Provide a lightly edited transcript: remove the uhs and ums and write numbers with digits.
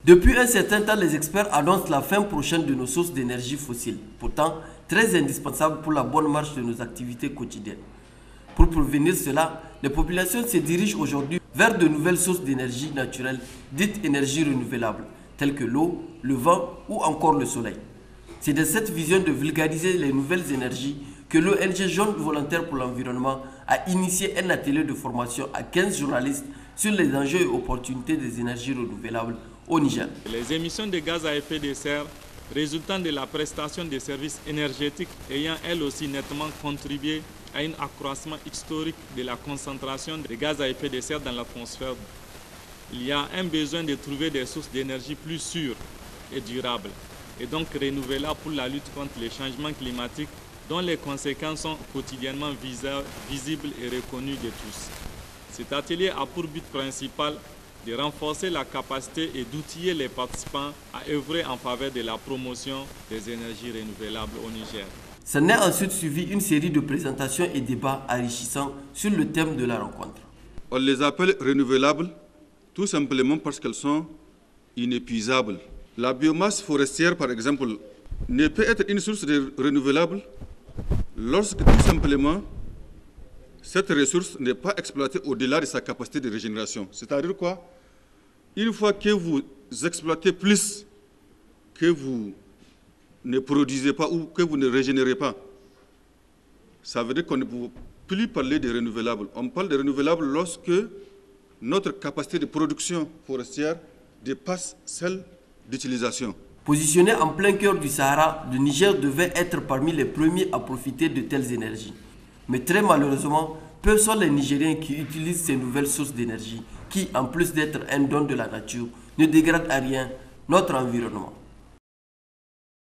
Depuis un certain temps, les experts annoncent la fin prochaine de nos sources d'énergie fossiles, pourtant très indispensables pour la bonne marche de nos activités quotidiennes. Pour prévenir cela, les populations se dirigent aujourd'hui vers de nouvelles sources d'énergie naturelle, dites énergies renouvelables, telles que l'eau, le vent ou encore le soleil. C'est de cette vision de vulgariser les nouvelles énergies que l'ONG Jeunes Volontaires pour l'Environnement a initié un atelier de formation à 15 journalistes sur les enjeux et opportunités des énergies renouvelables au Niger. Les émissions de gaz à effet de serre résultant de la prestation des services énergétiques ayant elles aussi nettement contribué à un accroissement historique de la concentration de gaz à effet de serre dans l'atmosphère. Il y a un besoin de trouver des sources d'énergie plus sûres et durables, et donc renouvelables pour la lutte contre les changements climatiques dont les conséquences sont quotidiennement visibles et reconnues de tous. Cet atelier a pour but principal de renforcer la capacité et d'outiller les participants à œuvrer en faveur de la promotion des énergies renouvelables au Niger. S'en est ensuite suivi une série de présentations et débats enrichissants sur le thème de la rencontre. On les appelle renouvelables tout simplement parce qu'elles sont inépuisables. La biomasse forestière, par exemple, ne peut être une source renouvelable lorsque tout simplement cette ressource n'est pas exploitée au-delà de sa capacité de régénération. C'est-à-dire quoi? Une fois que vous exploitez plus que vous ne produisez pas ou que vous ne régénérez pas, ça veut dire qu'on ne peut plus parler de renouvelables. On parle de renouvelables lorsque notre capacité de production forestière dépasse celle d'utilisation. Positionné en plein cœur du Sahara, le Niger devait être parmi les premiers à profiter de telles énergies. Mais très malheureusement, peu sont les Nigériens qui utilisent ces nouvelles sources d'énergie qui, en plus d'être un don de la nature, ne dégradent à rien notre environnement.